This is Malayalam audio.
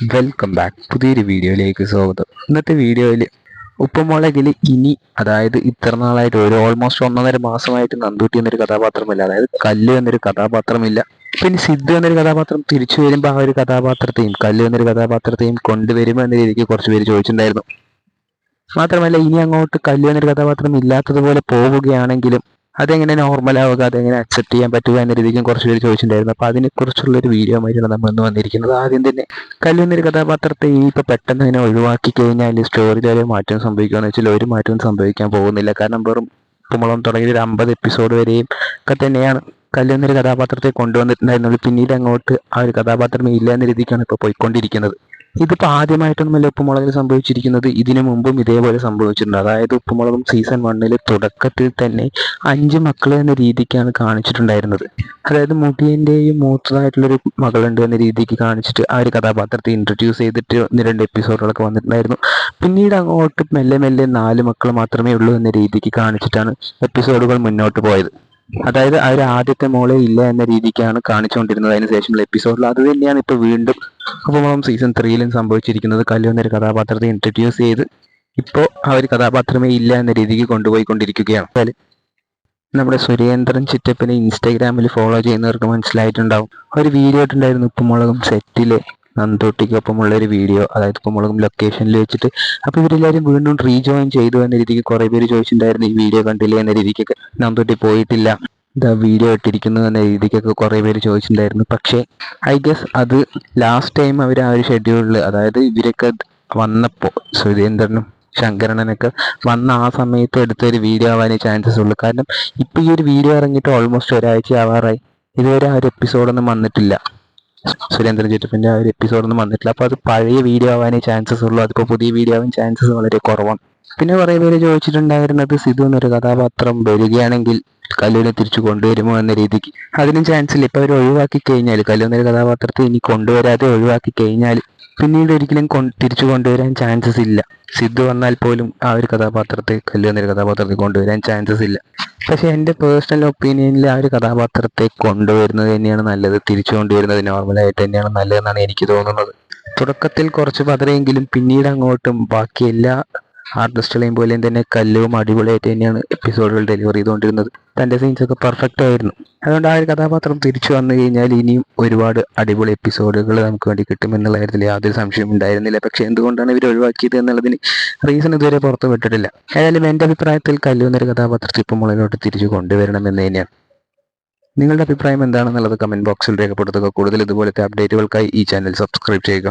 Welcome back. പുതിയൊരു വീഡിയോയിലേക്ക് സ്വാഗതം. ഇന്നത്തെ വീഡിയോയിൽ ഉപ്പുമുളകിൽ ഇനി, അതായത് ഇത്ര നാളായിട്ട് ഓൾമോസ്റ്റ് 1.5 മാസമായിട്ട് നന്ദൂട്ടി എന്നൊരു കഥാപാത്രമില്ല, അതായത് കല്ല് എന്നൊരു കഥാപാത്രമില്ല. പിന്നെ സിദ്ധു എന്നൊരു കഥാപാത്രം തിരിച്ചു വരുമ്പോൾ ആ ഒരു കഥാപാത്രത്തെയും കല്ല് എന്നൊരു കഥാപാത്രത്തെയും കൊണ്ടുവരുമോ എന്ന രീതിക്ക് കുറച്ച് പേര് ചോദിച്ചിട്ടുണ്ടായിരുന്നു. മാത്രമല്ല, ഇനി അങ്ങോട്ട് കല്ല് എന്നൊരു കഥാപാത്രം ഇല്ലാത്തതുപോലെ പോവുകയാണെങ്കിലും അതെങ്ങനെ നോർമൽ ആവുക, അതെങ്ങനെ അക്സെപ്റ്റ് ചെയ്യാൻ പറ്റുക എന്ന രീതിക്കും കുറച്ച് പേര് ചോദിച്ചിട്ടുണ്ടായിരുന്നു. അപ്പോൾ അതിനെക്കുറിച്ചുള്ള ഒരു വീഡിയോ ആയിട്ടാണ് നമ്മൾ ഇന്ന് വന്നിരിക്കുന്നത്. ആദ്യം തന്നെ കല്ല് എന്നൊരു കഥാപാത്രത്തെ ഇപ്പൊ പെട്ടെന്ന് തന്നെ ഒഴിവാക്കി കഴിഞ്ഞാൽ സ്റ്റോറിയിൽ ഒരു മാറ്റം സംഭവിക്കുകയെന്ന് വെച്ചാൽ ഒരു മാറ്റവും സംഭവിക്കാൻ പോകുന്നില്ല. കാരണം വെറും കുമ്പളം തുടങ്ങിയ ഒരു 50 എപ്പിസോഡ് വരെയും ഒക്കെ തന്നെയാണ് കല്ല് എന്നൊരു കഥാപാത്രത്തെ കൊണ്ടുവന്നിട്ടുണ്ടായിരുന്നത്. പിന്നീട് അങ്ങോട്ട് ആ ഒരു കഥാപാത്രമേ ഇല്ല എന്ന രീതിക്കാണ് ഇപ്പോൾ പോയിക്കൊണ്ടിരിക്കുന്നത്. ഇതിപ്പോൾ ആദ്യമായിട്ടൊന്നുമല്ല ഉപ്പുമുളകിൽ സംഭവിച്ചിരിക്കുന്നത്. ഇതിനു മുമ്പും ഇതേപോലെ സംഭവിച്ചിട്ടുണ്ട്. അതായത് ഉപ്പുമുളകും സീസൺ 1 തുടക്കത്തിൽ തന്നെ 5 മക്കൾ എന്ന രീതിക്കാണ് കാണിച്ചിട്ടുണ്ടായിരുന്നത്. അതായത് മുടിയന്റെയും മൂത്തതായിട്ടുള്ളൊരു മകളുണ്ട് എന്ന രീതിക്ക് കാണിച്ചിട്ട് ആ ഒരു കഥാപാത്രത്തെ ഇൻട്രൊഡ്യൂസ് ചെയ്തിട്ട് 1-2 എപ്പിസോഡുകളൊക്കെ വന്നിട്ടുണ്ടായിരുന്നു. പിന്നീട് അങ്ങോട്ട് മെല്ലെ മെല്ലെ 4 മക്കൾ മാത്രമേ ഉള്ളൂ എന്ന രീതിക്ക് കാണിച്ചിട്ടാണ് എപ്പിസോഡുകൾ മുന്നോട്ട് പോയത്. അതായത് ആ ഒരു ആദ്യത്തെ മോളെ ഇല്ല എന്ന രീതിക്കാണ് കാണിച്ചുകൊണ്ടിരുന്നത്. അതിന് ശേഷമുള്ള എപ്പിസോഡിൽ അത് തന്നെയാണ് ഇപ്പോൾ വീണ്ടും അപ്പോൾ സീസൺ 3 സംഭവിച്ചിരിക്കുന്നത്. കല്ലു എന്നൊരു കഥാപാത്രത്തെ ഇൻട്രൊഡ്യൂസ് ചെയ്ത് ഇപ്പോൾ ആ ഒരു കഥാപാത്രമേ ഇല്ല എന്ന രീതിക്ക് കൊണ്ടുപോയിക്കൊണ്ടിരിക്കുകയാണ്. നമ്മുടെ സുരേന്ദ്രൻ ചിറ്റപ്പനെ ഇൻസ്റ്റാഗ്രാമിൽ ഫോളോ ചെയ്യുന്നവർക്ക് മനസ്സിലായിട്ടുണ്ടാവും. ഒരു വീഡിയോ ഇട്ടുണ്ടായിരുന്നു ഉപ്പുമുളകും സെറ്റിലെ നന്ദൂട്ടിക്കൊപ്പമുള്ള ഒരു വീഡിയോ, അതായത് ഉപ്പുമുളകും ലൊക്കേഷനിൽ വെച്ചിട്ട്. അപ്പോൾ ഇവരെല്ലാവരും വീണ്ടും റീജോയിൻ ചെയ്തു എന്ന രീതിക്ക് കുറേ പേര് ചോദിച്ചിട്ടുണ്ടായിരുന്നു. ഈ വീഡിയോ കണ്ടില്ല എന്ന രീതിക്കൊക്കെ. നന്ദൂട്ടി പോയിട്ടില്ല, ഇതാ വീഡിയോ ഇട്ടിരിക്കുന്നു എന്ന രീതിക്കൊക്കെ കുറേ പേര് ചോദിച്ചിട്ടുണ്ടായിരുന്നു. പക്ഷേ ഐ ഗസ് അത് ലാസ്റ്റ് ടൈം അവർ ആ ഒരു ഷെഡ്യൂളിൽ, അതായത് ഇവരൊക്കെ വന്നപ്പോൾ സുരേന്ദ്രനും ശങ്കരനൊക്കെ വന്ന ആ സമയത്ത് എടുത്തൊരു വീഡിയോ ആവാനേ ചാൻസസ് ഉള്ളൂ. കാരണം ഇപ്പം ഈ ഒരു വീഡിയോ ഇറങ്ങിയിട്ട് ഓൾമോസ്റ്റ് ഒരാഴ്ച ആവാറായി, ഇതുവരെ ആ ഒരു എപ്പിസോഡൊന്നും വന്നിട്ടില്ല. സുരേന്ദ്രൻ ചിറ്റപ്പൻ്റെ ആ ഒരു എപ്പിസോഡൊന്നും വന്നിട്ടില്ല. അപ്പോൾ അത് പഴയ വീഡിയോ ആവാനേ ചാൻസസ് ഉള്ളൂ. അതിപ്പോൾ പുതിയ വീഡിയോ ആവാൻ ചാൻസസ് വളരെ കുറവാണ്. പിന്നെ കുറേ പേര് ചോദിച്ചിട്ടുണ്ടായിരുന്നത് സിധു എന്നൊരു കഥാപാത്രം വരികയാണെങ്കിൽ കല്ലുവിനെ തിരിച്ചു കൊണ്ടുവരുമോ എന്ന രീതിക്ക്. അതിനും ചാൻസ് ഇല്ല. ഇപ്പോൾ അവർ ഒഴിവാക്കി കഴിഞ്ഞാൽ, കല്ലു എന്നൊരു കഥാപാത്രത്തെ ഇനി കൊണ്ടുവരാതെ ഒഴിവാക്കി കഴിഞ്ഞാൽ പിന്നീട് ഒരിക്കലും തിരിച്ചു കൊണ്ടുവരാൻ ചാൻസസ് ഇല്ല. സിദ്ധു വന്നാൽ പോലും ആ ഒരു കഥാപാത്രത്തെ, കല്ലു എന്നൊരു കഥാപാത്രത്തെ കൊണ്ടുവരാൻ ചാൻസസ് ഇല്ല. പക്ഷെ എൻ്റെ പേഴ്സണൽ ഒപ്പീനിയനിൽ ആ ഒരു കഥാപാത്രത്തെ കൊണ്ടുവരുന്നത് തന്നെയാണ് നല്ലത്. തിരിച്ചു കൊണ്ടുവരുന്നത് നോർമലായിട്ട് തന്നെയാണ് നല്ലതെന്നാണ് എനിക്ക് തോന്നുന്നത്. തുടക്കത്തിൽ കുറച്ച് പതരെങ്കിലും പിന്നീട് അങ്ങോട്ടും ബാക്കി എല്ലാ ആർട്ടിസ്റ്റുകളെയും പോലെയും തന്നെ കല്ലുവും അടിപൊളിയായിട്ട് തന്നെയാണ് എപ്പിസോഡുകൾ ഡെലിവർ ചെയ്തുകൊണ്ടിരുന്നത്. തൻ്റെ സീൻസൊക്കെ പെർഫെക്റ്റ് ആയിരുന്നു. അതുകൊണ്ട് ആ ഒരു കഥാപാത്രം തിരിച്ചു വന്നു കഴിഞ്ഞാൽ ഇനിയും ഒരുപാട് അടിപൊളി എപ്പിസോഡുകൾ നമുക്ക് വേണ്ടി കിട്ടുമെന്നുള്ള കാര്യത്തിൽ യാതൊരു സംശയവും ഉണ്ടായിരുന്നില്ല. പക്ഷേ എന്തുകൊണ്ടാണ് ഇവർ ഒഴിവാക്കിയത് എന്നുള്ളതിന് റീസൺ ഇതുവരെ പുറത്തു വിട്ടിട്ടില്ല. ഏതായാലും എൻ്റെ അഭിപ്രായത്തിൽ കല്ലു എന്നൊരു കഥാപാത്രത്തെ ഇപ്പം മുകളിലോട്ട് തിരിച്ചു കൊണ്ടുവരണം എന്ന് തന്നെയാണ്. നിങ്ങളുടെ അഭിപ്രായം എന്താണെന്നുള്ളത് കമൻറ്റ് ബോക്സിൽ രേഖപ്പെടുത്തുക. കൂടുതൽ ഇതുപോലത്തെ അപ്ഡേറ്റുകൾക്കായി ഈ ചാനൽ സബ്സ്ക്രൈബ് ചെയ്യുക.